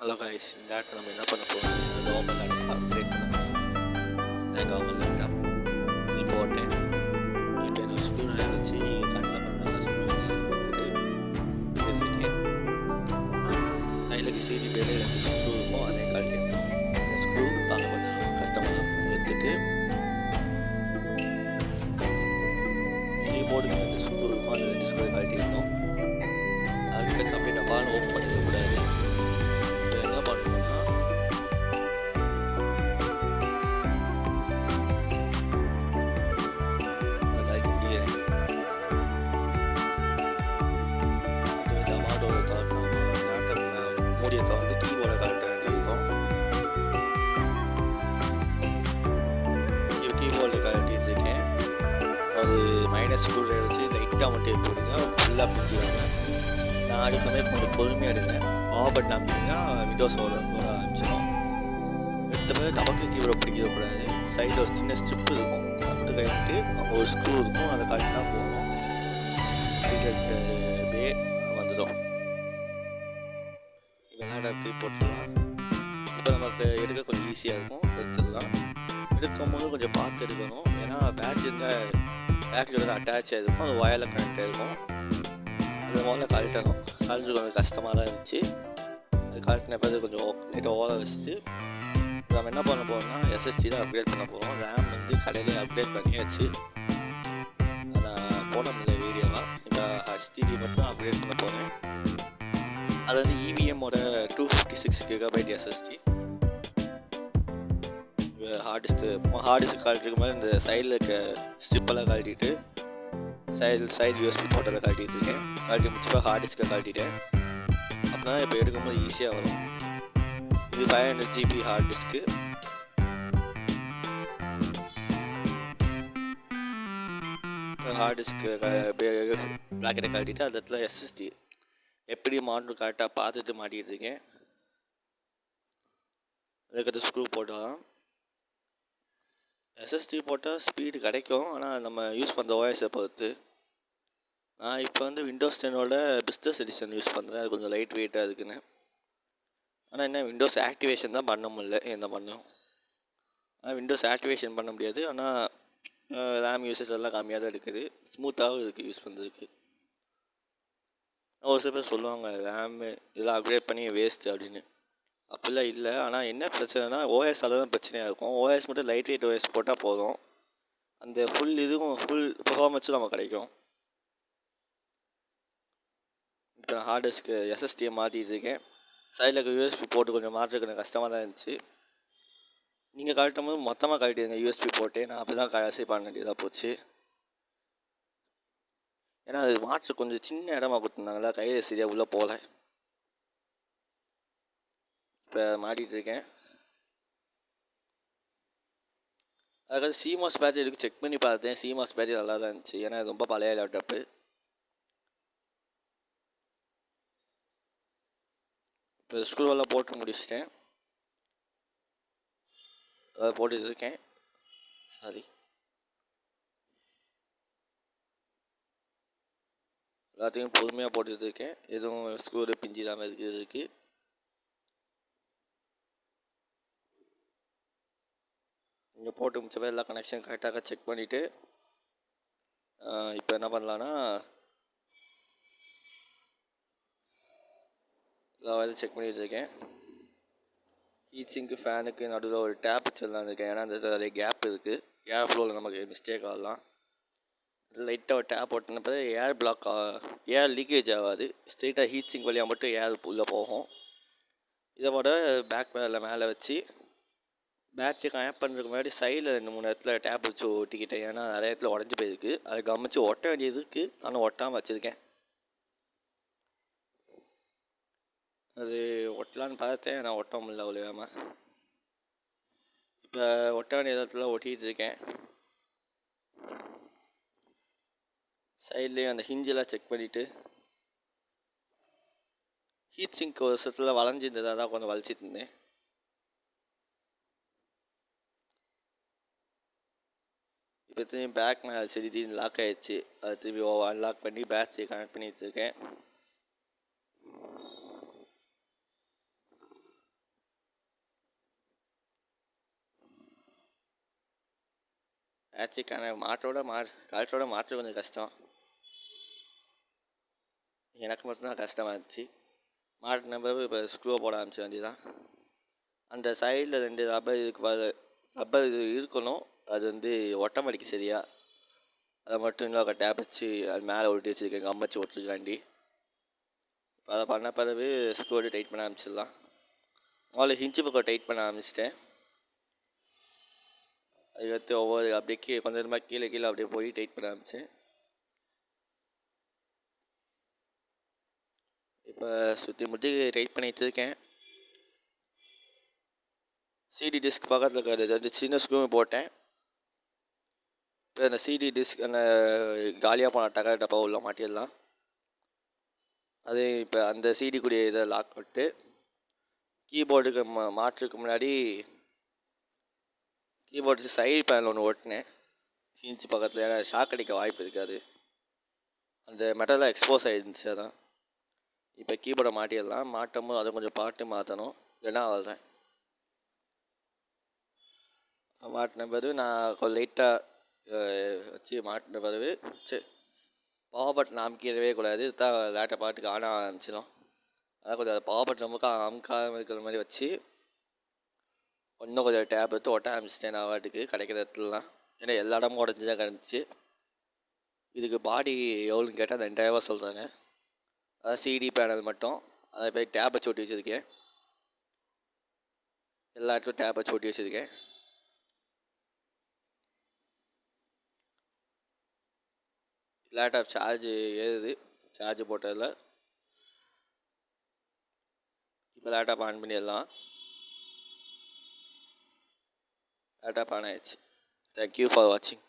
Hello guys, இந்த add நம்ம என்ன பண்ண போகிறோம்? நார்மல் லேப்டாப் அப்கிரேட் பண்ண போகிறோம். நார்மல் லேப்டாப் போட்டேன். இப்போ என்னோட ஸ்க்ரூ ட்ரைவர் வச்சு கண்ணில் பண்ண ஸ்க்ரூ எடுத்துகிட்டு வச்சுருக்கேன். சைடில் சிடி பேர் 2 ஸ்க்ரூ இருக்கும், அதே கழட்டிடணும். இந்த ஸ்க்ரூ பார்க்க கொஞ்சம் கஷ்டமாக எடுத்துட்டு கீபோர்டுக்கு 2 ஸ்க்ரூ இருக்கும், அந்த 2 ஸ்க்ரூ கழட்டிடணும். அதுக்கு அப்படியே டப்பான்னு ஓப்பன் பண்ணிடக்கூடாது. மூடியத்தை வந்து கீபோர்டை கழட்ட வேண்டியிருக்கும். கீபோர்டில் கழட்டிட்டு இருக்கேன். அது மைனஸ் ஸ்க்ரூ வச்சு லைட்டாக மட்டும் போடுங்க, ஃபுல்லாக பிடிச்சிடுவாங்க. நான் அடுக்கவே கொஞ்சம் பொறுமையாக எடுங்க. பட் நம்பிங்கன்னா விண்டோஸ் ஓட ஆரம்பிச்சிடும். எடுத்த பிறகு டபக்கு கீபோர்டை பிடிக்கக்கூடாது. சைடில் ஒரு சின்ன ஸ்ட்ரிப் இருக்கும், அப்படி கைவிட்டு ஒரு ஸ்க்ரூ இருக்கும், அதை கழட்டினா போகணும். வந்துடும். லேப்டாப் போட்டுடலாம். இப்போ நமக்கு எடுக்க கொஞ்சம் ஈஸியாக இருக்கும். எடுத்துடலாம். எடுக்கும்போது கொஞ்சம் பார்த்து எடுக்கணும், ஏன்னா பேட்ச் இருந்தால் பேட்சோட அட்டாச் ஆகிருக்கும், அது ஒயரில் கனெக்ட் ஆகிருக்கும். அது முதல்ல கழட்டணும். கழட்டு கொஞ்சம் கஷ்டமாக தான் இருந்துச்சு. அது கழட்டின பிறகு கொஞ்சம் லைட்டாக ஓர வச்சுட்டு நம்ம என்ன பண்ண போகிறோம்னா எஸ்எஸ்டி தான் அப்கிரேட் பண்ண போகிறோம். ரேம் வந்து கடையிலே அப்கிரேட் பண்ணியாச்சு. நான் போட முடியல வீடியோவாக. இப்போ HDD மட்டும் அப்கிரேட் பண்ண போகிறேன். அது வந்து EVMோட 256 GB SSD. ஹார்ட் டிஸ்க் கழட்டிருக்க மாதிரி இந்த சைடில் இருக்க ஸ்ட்ரிப்பெல்லாம் கழட்டிட்டு சைடு USB போட்டெல்லாம் கழட்டிட்டு இருக்கேன். கழட்டி முடிச்சப்போ ஹார்ட் டிஸ்க்கை கழட்டிட்டேன். அப்படின்னா இப்போ எடுக்கும்போது ஈஸியாக வரும். இது 500 GB ஹார்ட் டிஸ்க்கு. ஹார்ட் டிஸ்க்கு ப்ராக்கெட்டை கழட்டிட்டு அந்த இடத்துல SSD எப்படி மாட்டணும் கரெக்டாக பார்த்துட்டு மாட்டிகிட்டு இருக்கேன். அதுக்கடுத்து ஸ்க்ரூ போட்டால் எஸ்எஸ்டி போட்டால் ஸ்பீடு கிடைக்கும், ஆனால் நம்ம யூஸ் பண்ணுற ஓஎஸை பொறுத்து. நான் இப்போ வந்து விண்டோஸ் 10ஓட பிஸ்னஸ் எடிஷன் யூஸ் பண்ணுறேன். அது கொஞ்சம் லைட் வெயிட்டாக இருக்குன்னு. ஆனால் என்ன விண்டோஸ் ஆக்டிவேஷன் தான் பண்ண முடியல. என்ன பண்ணும், ஆனால் விண்டோஸ் ஆக்டிவேஷன் பண்ண முடியாது. ஆனால் ரேம் யூசேஜ் எல்லாம் கம்மியாக தான் இருக்குது, ஸ்மூத்தாகவும் இருக்குது யூஸ் பண்ணுறதுக்கு. ஒரு சில பேர் சொல்லுவாங்க ரேமு இதெல்லாம் அப்கிரேட் பண்ணி வேஸ்ட்டு அப்படின்னு. அப்படிலாம் இல்லை. ஆனால் என்ன பிரச்சனைனா ஓஎஸால் தான் பிரச்சனையாக இருக்கும். ஓஎஸ் மட்டும் லைட் வெயிட் ஓஎஸ் போட்டால் போதும், அந்த ஃபுல் பெர்ஃபார்மன்ஸும் நமக்கு கிடைக்கும். இப்போ நான் ஹார்ட் டிஸ்க்கு எஸ்எஸ்டியை மாற்றிட்டு இருக்கேன். சைடில் இருக்க USB போட்டு கொஞ்சம் மாற்றுறது கொஞ்சம் கஷ்டமாக தான் இருந்துச்சு. நீங்கள் கழட்டும் போது மொத்தமாக கழட்டிடுங்க USB போட்டு. நான் அப்படி தான் கடைசி பண்ண வேண்டியதாக போச்சு. ஏன்னா அது மாற்று கொஞ்சம் சின்ன இடமா கொடுத்துருந்தாங்களா, கையில் சரியாக உள்ளே போகல. இப்போ மாட்டிகிட்ருக்கேன். அதுக்காக CMOS பேட்டரி இருக்குது, செக் பண்ணி பார்த்தேன். CMOS பேட்டரி நல்லா தான் இருந்துச்சு, ஏன்னா ரொம்ப பழைய லேப்டாப்பு. இப்போ ஸ்க்ரூவெல்லாம் போட்டு முடிச்சிட்டேன். அதை போட்டுட்ருக்கேன். சாரி, எல்லாத்தையும் பொறுமையாக போட்டுட்ருக்கேன். எதுவும் ஸ்க்ரூ பிஞ்சு இல்லாமல் இருக்குது. இங்கே போட்டு முடிச்சப்போ எல்லா கனெக்ஷன் கரெக்டாக செக் பண்ணிவிட்டு இப்போ என்ன பண்ணலான்னா எல்லா வேலையும் செக் பண்ணிட்டு இருக்கேன். ஹீட் சிங்க்கு ஃபேனுக்கு நடுவில் ஒரு டேப் வச்சிடலான்னு இருக்கேன், ஏன்னா அந்த நிறைய கேப் இருக்குது. ஏர் ஃப்ளோவில் நமக்கு மிஸ்டேக் ஆகலாம். லைட்டாக ஒரு டேப் ஓட்டின பிறகு ஏர் லீக்கேஜ் ஆகாது. ஸ்ட்ரெயிட்டாக ஹீட் சிங்க் வழியாக மட்டும் ஏர் உள்ளே போகும். இதோட பேக் பேரில் மேலே வச்சு பேட்டரி கனெக்ட் பண்ணுறதுக்கு முன்னாடி சைடில் 2-3 இடத்துல டேப் வச்சு ஒட்டிக்கிட்டேன், ஏன்னா நிறைய இடத்துல உடஞ்சி போயிருக்கு. அதை கவனித்து ஒட்ட வேண்டியது இருக்குது, நானும் ஒட்டாமல் வச்சுருக்கேன். அது ஒட்டலான்னு பார்த்தேன், நான் ஒட்ட முடியல ஒழியாமல். இப்போ ஒட்ட வேண்டிய இடத்துல ஒட்டிகிட்டு இருக்கேன். சைட்லேயும் அந்த ஹிஞ்செல்லாம் செக் பண்ணிவிட்டு ஹீட் சிங்க் ஒரு வருஷத்தில் வளைஞ்சிருந்தது, அதான் கொஞ்சம் வலிச்சிட்டு இருந்தேன். இப்போ திரும்பி பேக் மேலே சரி திடீர்னு லாக் ஆகிடுச்சு. அதை திரும்பி அன்லாக் பண்ணி பேட்டரியை கனெக்ட் பண்ணி வச்சுருக்கேன். ஆக்சுவலி கலெக்டரோட மாற்று கொஞ்சம் கஷ்டம். எனக்கு மட்டும்தான் கஷ்டமாக இருந்துச்சு. மாட்டின பிறகு இப்போ ஸ்க்ரூவை போட ஆரம்பிச்ச வேண்டியதான். அந்த சைடில் 2 ரப்பர் இது இருக்கணும். அது வந்து ஒட்ட மாட்டேங்குது சரியா. அதை மட்டும் இன்னொரு டேப் வச்சு அது மேலே ஒட்டி வச்சுருக்கேன், கம்மச்சு ஒட்டுருக்காண்டி. இப்போ அதை பண்ண பிறகு ஸ்க்ரூ டைட் பண்ண ஆரம்பிச்சிடலாம். முதல்ல ஹிஞ்சு பக்கம் டைட் பண்ண ஆரம்பிச்சிட்டேன். அதுக்கடுத்து ஒவ்வொரு அப்படியே கொஞ்சம் கொஞ்சமாக கீழே அப்படியே போய் டைட் பண்ண ஆரம்பித்தேன். இப்போ சுற்றி முற்றி டைட் பண்ணிகிட்டு இருக்கேன். சிடி டிஸ்க் பக்கத்தில் இருக்கிறது வந்து சின்ன ஸ்க்ரூவும் போட்டேன். இப்போ அந்த சிடி டிஸ்க் அந்த காலியாக போன டக்கர் டப்பா உள்ள மாட்டிடலாம். அதே இப்போ அந்த சிடி கூடிய இதை லாக் பண்ணிட்டு கீபோர்டுக்கு மாற்றுக்கு முன்னாடி கீபோர்டு சைடு பேனல் ஒன்று ஓட்டினேன் ஹிஞ்ச் பக்கத்தில். ஏன்னா ஷாக் அடிக்க வாய்ப்பு இருக்காது, அந்த மெட்டலாக எக்ஸ்போஸ் ஆகிருந்துச்சு. அதான் இப்போ கீபோர்டை மாட்டிடலாம். மாட்டும் போது அதை கொஞ்சம் பார்த்து மாற்றணும், இல்லைன்னா அவ்வளோதான். மாட்டின பிறகு நான் கொஞ்சம் லைட்டாக வச்சு மாட்டின பிறகு சரி பவர் பட்டன் அமுக்கிடவே கூடாது, இதுதான் லேட்டை பாட்டுக்கு ஆன ஆரம்பிச்சிடும். அதான் கொஞ்சம் பவர் பட்டன் நமக்கு அமுக்காமல் இருக்கிற மாதிரி வச்சு இன்னும் கொஞ்சம் டேப் எடுத்து ஒட்ட ஆரம்பிச்சிட்டேன் நான் வாட்டுக்கு கிடைக்கிற இடத்துலலாம். ஏன்னா எல்லா இடமும் உடஞ்சி தான் கிடந்துச்சு. இதுக்கு பாடி எவ்வளோன்னு கேட்டால் 2000 சொல்கிறாங்க. அதான் சிடி பேனல் மட்டும் அதை போய் டேப் வச்சு ஒட்டி வச்சுருக்கேன். எல்லா இடத்துலையும் டேப் வச்சு ஒட்டி வச்சுருக்கேன். லேப்டாப் சார்ஜ் ஏறுது, சார்ஜ் போட்டதில். இப்போ லேப்டாப் ஆன் பண்ணிடலாம். லேப்டாப் ஆன் ஆயிடுச்சு. தேங்க்யூ ஃபார் வாட்சிங்.